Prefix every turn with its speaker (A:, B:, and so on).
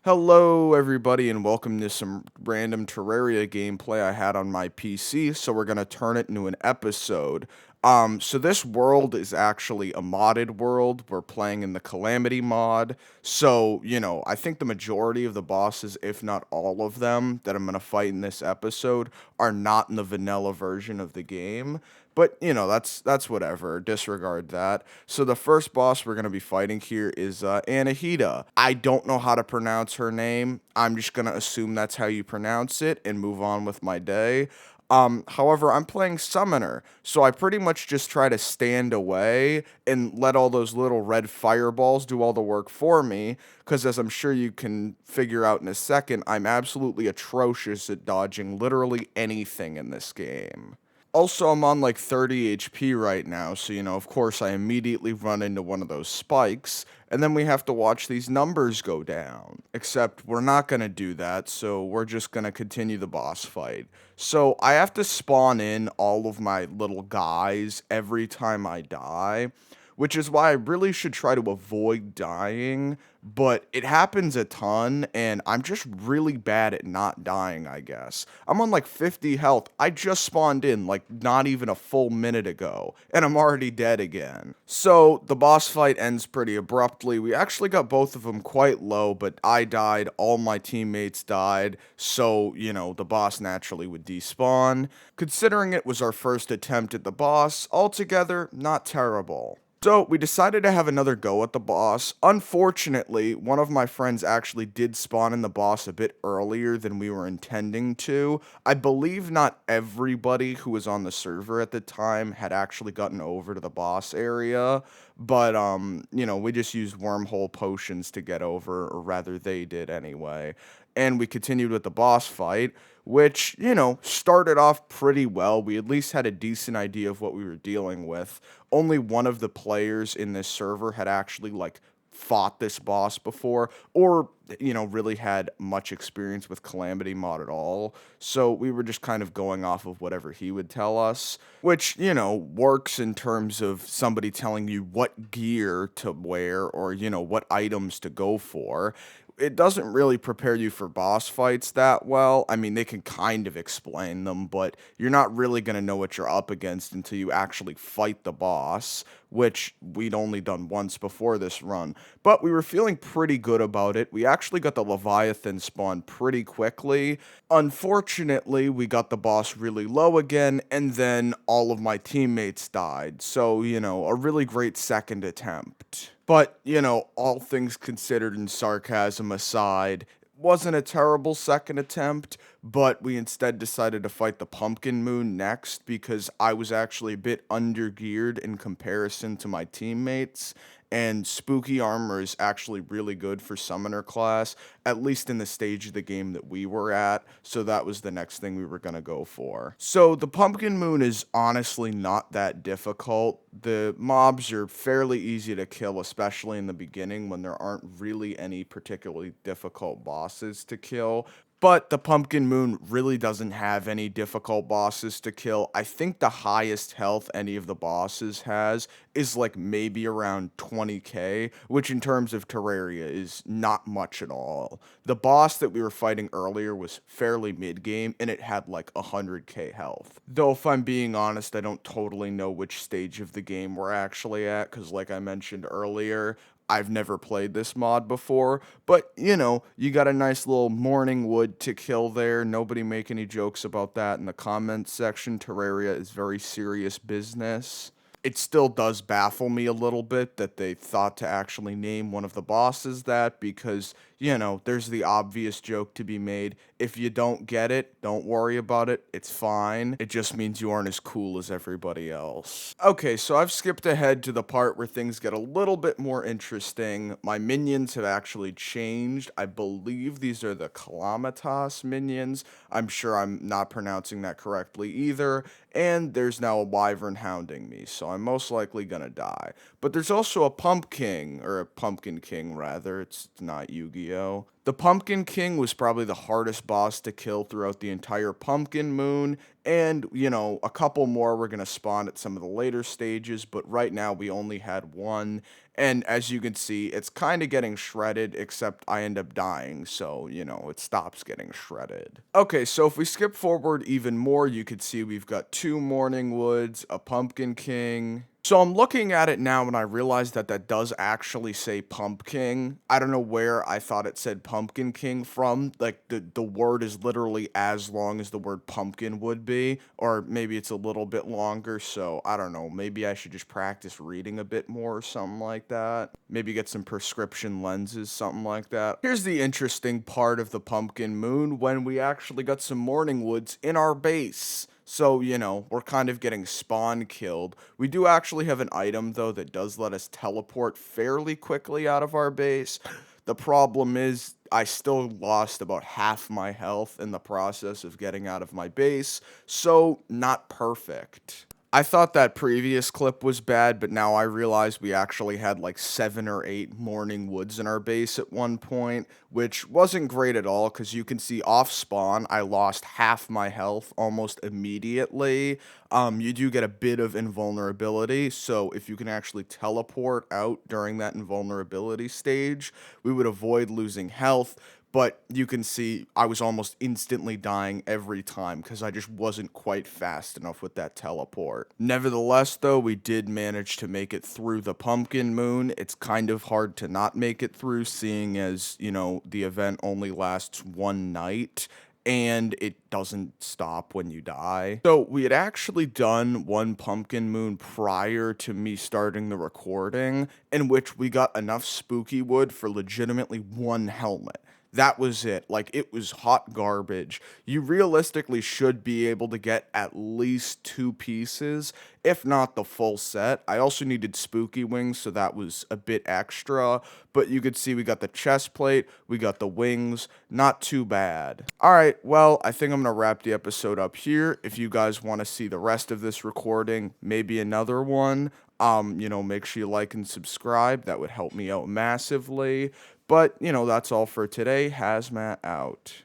A: Hello, everybody, and welcome to some random Terraria gameplay I had on my PC. So we're gonna turn it into an episode. So this world is actually a modded world. We're playing in the Calamity mod. So, I think the majority of the bosses, if not all of them, that I'm gonna fight in this episode are not in the vanilla version of the game. But that's whatever. Disregard that. So the first boss we're gonna be fighting here is Anahita. I don't know how to pronounce her name. I'm just gonna assume that's how you pronounce it and move on with my day. However, I'm playing Summoner, so I pretty much just try to stand away and let all those little red fireballs do all the work for me. Because as I'm sure you can figure out in a second, I'm absolutely atrocious at dodging literally anything in this game. Also, I'm on like 30 HP right now, so of course, I immediately run into one of those spikes, and then we have to watch these numbers go down. Except we're not gonna do that, so we're just gonna continue the boss fight. So I have to spawn in all of my little guys every time I die, which is why I really should try to avoid dying, but it happens a ton, and I'm just really bad at not dying, I guess. I'm on like 50 health. I just spawned in like not even a full minute ago, and I'm already dead again. So the boss fight ends pretty abruptly. We actually got both of them quite low, but I died, all my teammates died, so, the boss naturally would despawn. Considering it was our first attempt at the boss, altogether, not terrible. So we decided to have another go at the boss. Unfortunately, one of my friends actually did spawn in the boss a bit earlier than we were intending to. I believe not everybody who was on the server at the time had actually gotten over to the boss area, but we just used wormhole potions to get over, or rather they did anyway. And we continued with the boss fight, which, started off pretty well. We at least had a decent idea of what we were dealing with. Only one of the players in this server had actually like fought this boss before, or really had much experience with Calamity mod at all. So we were just kind of going off of whatever he would tell us, which works in terms of somebody telling you what gear to wear, or what items to go for. It doesn't really prepare you for boss fights that well. I mean, they can kind of explain them, but you're not really going to know what you're up against until you actually fight the boss, which we'd only done once before this run. But we were feeling pretty good about it. We actually got the Leviathan spawn pretty quickly. Unfortunately, we got the boss really low again, and then all of my teammates died. So, a really great second attempt. But, all things considered and sarcasm aside, wasn't a terrible second attempt, but we instead decided to fight the Pumpkin Moon next because I was actually a bit undergeared in comparison to my teammates, and spooky armor is actually really good for summoner class, at least in the stage of the game that we were at, so that was the next thing we were going to go for. So the Pumpkin Moon is honestly not that difficult. The mobs are fairly easy to kill, especially in the beginning when there aren't really any particularly difficult bosses to kill. But the Pumpkin Moon really doesn't have any difficult bosses to kill. I think the highest health any of the bosses has is like maybe around 20k, which in terms of Terraria is not much at all. The boss that we were fighting earlier was fairly mid game and it had like 100k health. Though, if I'm being honest, I don't totally know which stage of the game we're actually at, because, like I mentioned earlier, I've never played this mod before, but you got a nice little morning wood to kill there. Nobody make any jokes about that in the comments section. Terraria is very serious business. It still does baffle me a little bit that they thought to actually name one of the bosses that, because, there's the obvious joke to be made. If you don't get it, don't worry about it. It's fine. It just means you aren't as cool as everybody else. Okay, so I've skipped ahead to the part where things get a little bit more interesting. My minions have actually changed. I believe these are the Calamitas minions. I'm sure I'm not pronouncing that correctly either. And there's now a wyvern hounding me, so I'm most likely gonna die. But there's also a pumpkin, or a pumpkin king rather. It's not Yu-Gi-Oh! video. The Pumpkin King was probably the hardest boss to kill throughout the entire Pumpkin Moon, and, a couple more were going to spawn at some of the later stages, but right now we only had one, and as you can see, it's kind of getting shredded, except I end up dying, so, it stops getting shredded. Okay, so if we skip forward even more, you could see we've got 2 Morning Woods, a Pumpkin King. So I'm looking at it now and I realize that that does actually say Pumpkin. I don't know where I thought it said Pumpkin King from. Like the word is literally as long as the word pumpkin would be, or maybe it's a little bit longer. So I don't know. Maybe I should just practice reading a bit more or something like that. Maybe get some prescription lenses, something like that. Here's the interesting part of the Pumpkin Moon when we actually got some Morning Woods in our base. So, we're kind of getting spawn killed. We do actually have an item, though, that does let us teleport fairly quickly out of our base. The problem is, I still lost about half my health in the process of getting out of my base, so not perfect. I thought that previous clip was bad, but now I realize we actually had like 7 or 8 Morning Woods in our base at one point, which wasn't great at all because you can see off spawn, I lost half my health almost immediately. You do get a bit of invulnerability, so if you can actually teleport out during that invulnerability stage, we would avoid losing health. But you can see I was almost instantly dying every time because I just wasn't quite fast enough with that teleport. Nevertheless, though, we did manage to make it through the Pumpkin Moon. It's kind of hard to not make it through, seeing as, the event only lasts one night and it doesn't stop when you die. So we had actually done one Pumpkin Moon prior to me starting the recording, in which we got enough spooky wood for legitimately one helmet. That was it. Like, it was hot garbage. You realistically should be able to get at least 2 pieces, if not the full set. I also needed spooky wings, so that was a bit extra. But you could see we got the chest plate, we got the wings, not too bad. Alright, well, I think I'm gonna wrap the episode up here. If you guys want to see the rest of this recording, maybe another one, make sure you like and subscribe. That would help me out massively. But, that's all for today. Hazmat out.